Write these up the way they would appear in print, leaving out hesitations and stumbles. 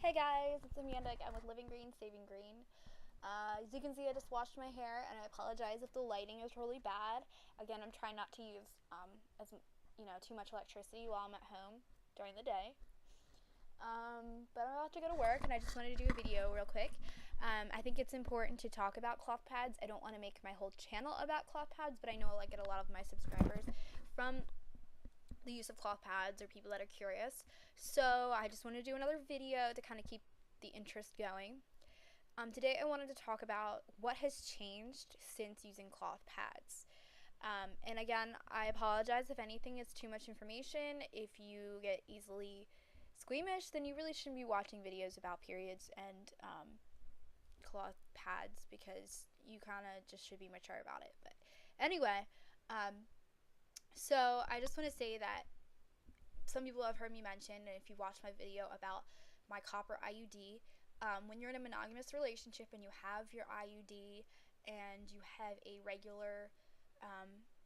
Hey guys, it's Amanda again with Living Green, Saving Green. As you can see, I just washed my hair, and I apologize if the lighting is really bad. Again, I'm trying not to use as too much electricity while I'm at home during the day. But I'm about to go to work, and I just wanted to do a video real quick. I think it's important to talk about cloth pads. I don't want to make my whole channel about cloth pads, but I know I get a lot of my subscribers from the use of cloth pads or people that are curious. So I just wanted to do another video to kind of keep the interest going. Today I wanted to talk about what has changed since using cloth pads. And again, I apologize if anything is too much information. If you get easily squeamish, then you really shouldn't be watching videos about periods and cloth pads, because you kind of just should be mature about it. But anyway, so I just want to say that some people have heard me mention, and if you watched my video about my copper IUD, when you're in a monogamous relationship and you have your IUD and you have a regular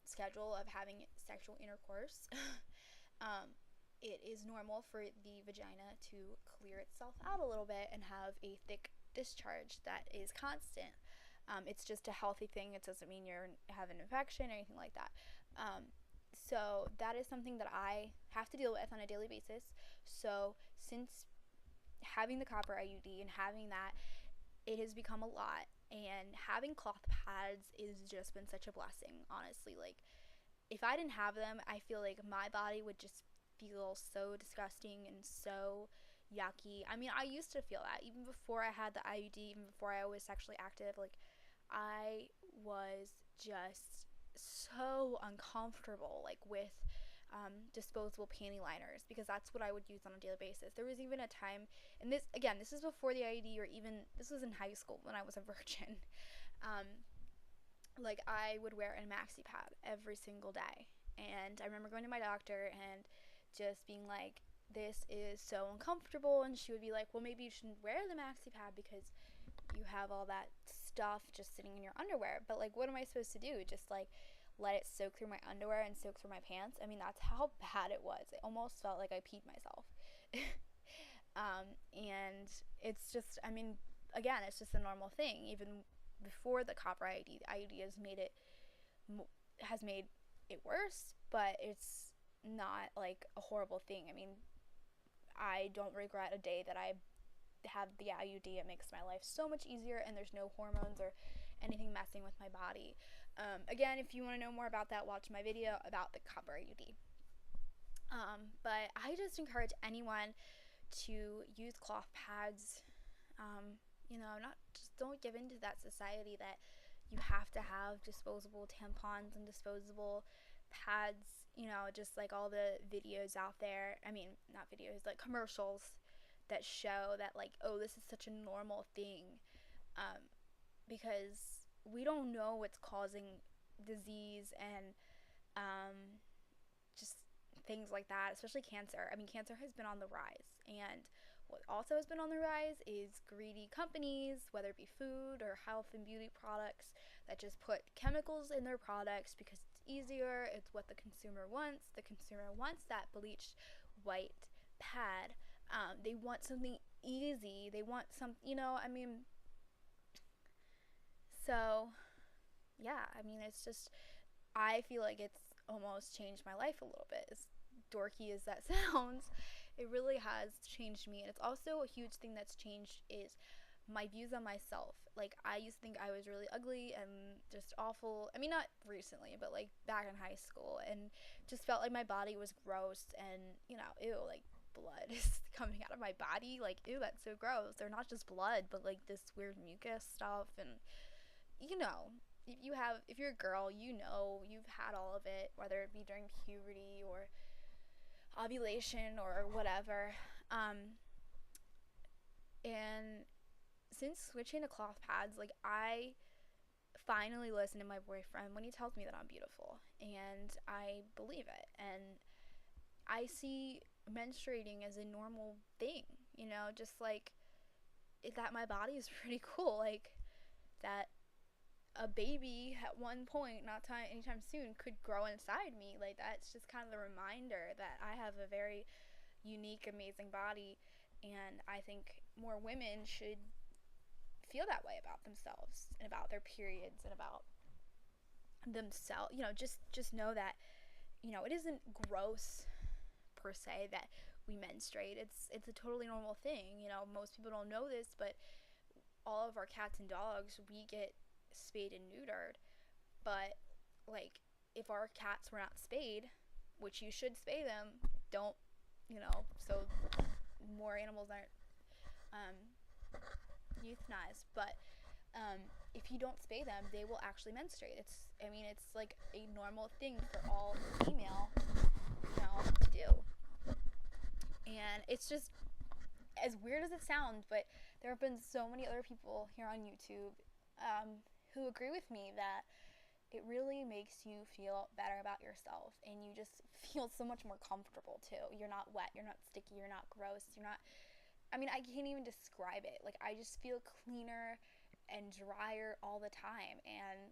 schedule of having sexual intercourse, it is normal for the vagina to clear itself out a little bit and have a thick discharge that is constant. It's just a healthy thing. It doesn't mean you have an infection or anything like that. So that is something that I have to deal with on a daily basis. So since having the copper IUD and having that, it has become a lot. And having cloth pads has just been such a blessing, honestly. Like, if I didn't have them, I feel like my body would just feel so disgusting and so yucky. I mean, I used to feel that even before I had the IUD, even before I was sexually active. Like, I was just so uncomfortable, like, with disposable panty liners, because that's what I would use on a daily basis. There was even a time, and this is before the IUD, or even this was in high school when I was a virgin. Like, I would wear a maxi pad every single day, and I remember going to my doctor and just being like, this is so uncomfortable, and she would be like, well, maybe you shouldn't wear the maxi pad because you have all that stuff just sitting in your underwear. But, like, what am I supposed to do? Just, like, let it soak through my underwear and soak through my pants? I mean, that's how bad it was. It almost felt like I peed myself. And it's just, I mean, again, it's just a normal thing. Even before the copper IUD, the IUD has made it worse, but it's not like a horrible thing. I mean, I don't regret a day that I have the IUD. It makes my life so much easier, and there's no hormones or anything messing with my body. Again, if you want to know more about that, watch my video about the copper IUD. But I just encourage anyone to use cloth pads. Don't give into that society that you have to have disposable tampons and disposable pads, just like all the videos out there. I mean, not videos, like commercials that show that, like, oh, this is such a normal thing, because we don't know what's causing disease and just things like that, especially cancer. I mean, cancer has been on the rise, and what also has been on the rise is greedy companies, whether it be food or health and beauty products, that just put chemicals in their products because it's easier. It's what the consumer wants. The consumer wants that bleached white pad. They want something easy. They want so yeah, I mean, it's just, I feel like it's almost changed my life a little bit. As dorky as that sounds, it really has changed me. And it's also a huge thing that's changed is my views on myself. Like, I used to think I was really ugly and just awful. I mean, not recently, but like back in high school, and just felt like my body was gross and, ew, like, blood is coming out of my body. Like, ew, that's so gross. They're not just blood, but like this weird mucus stuff. And, if you're a girl, you've had all of it, whether it be during puberty or ovulation or whatever. And since switching to cloth pads, like, I finally listen to my boyfriend when he tells me that I'm beautiful, and I believe it. And I see menstruating as a normal thing, just like that my body is pretty cool, like that a baby at one point, not anytime soon, could grow inside me. Like, that's just kind of the reminder that I have a very unique, amazing body, And I think more women should feel that way about themselves and about their periods and about themselves. Just know that, it isn't gross per se that we menstruate. It's a totally normal thing. Most people don't know this, but all of our cats and dogs, we get spayed and neutered. But like, if our cats were not spayed, which you should spay them, don't, so more animals aren't euthanized. But if you don't spay them, they will actually menstruate. It's like a normal thing for all female, to do. And it's just, as weird as it sounds, but there have been so many other people here on YouTube who agree with me that it really makes you feel better about yourself, and you just feel so much more comfortable too. You're not wet, you're not sticky, you're not gross, I can't even describe it. Like, I just feel cleaner and drier all the time. And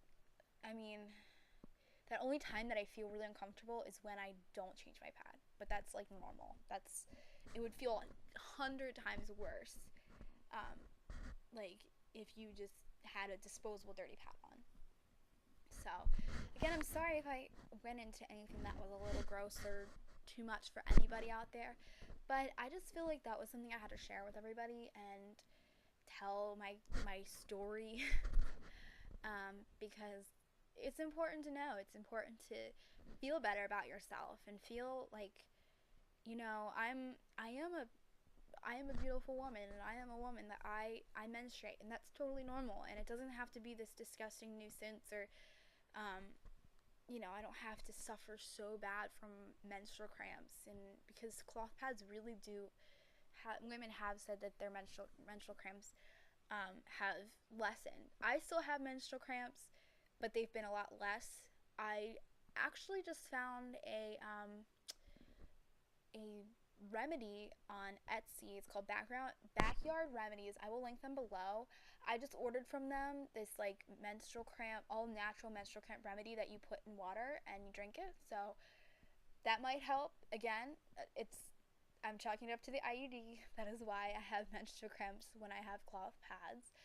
that only time that I feel really uncomfortable is when I don't change my pad. But that's like normal. It would feel 100 times worse, like if you just had a disposable dirty pad on. So, again, I'm sorry if I went into anything that was a little gross or too much for anybody out there, but I just feel like that was something I had to share with everybody and tell my story, because it's important to know. It's important to feel better about yourself and feel like, I am a beautiful woman, and I am a woman that I menstruate, and that's totally normal, and it doesn't have to be this disgusting nuisance, or I don't have to suffer so bad from menstrual cramps. And because cloth pads really do women have said that their menstrual cramps have lessened. I still have menstrual cramps, but they've been a lot less. I actually just found a remedy on Etsy. It's called Backyard Remedies. I will link them below. I just ordered from them this like all natural menstrual cramp remedy that you put in water and you drink it. So that might help. Again, I'm chalking it up to the IUD. That is why I have menstrual cramps when I have cloth pads.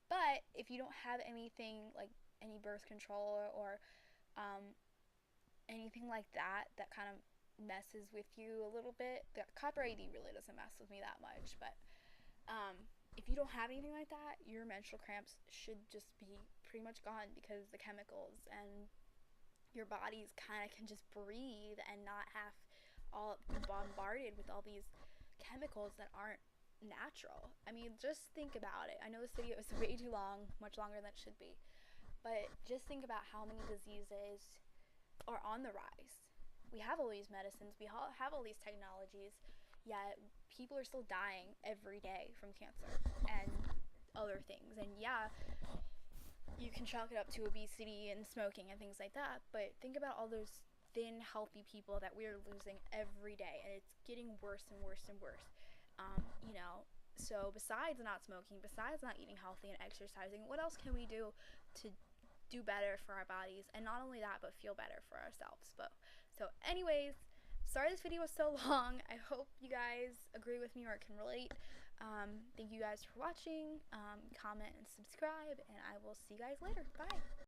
But if you don't have anything like any birth control or anything like that kind of messes with you a little bit, the copper IUD really doesn't mess with me that much. But if you don't have anything like that, your menstrual cramps should just be pretty much gone, because the chemicals and your bodies kind of can just breathe and not have all bombarded with all these chemicals that aren't natural. Just think about it. I know this video is way too long, much longer than it should be, but just think about how many diseases are on the rise. We have all these medicines, we have all these technologies, yet people are still dying every day from cancer and other things. And yeah, you can chalk it up to obesity and smoking and things like that, but think about all those thin, healthy people that we're losing every day, and it's getting worse and worse and worse. So besides not smoking, besides not eating healthy and exercising, what else can we do to do better for our bodies? And not only that, but feel better for ourselves. So anyways, sorry this video was so long. I hope you guys agree with me or can relate. Thank you guys for watching. Comment and subscribe, and I will see you guys later. Bye.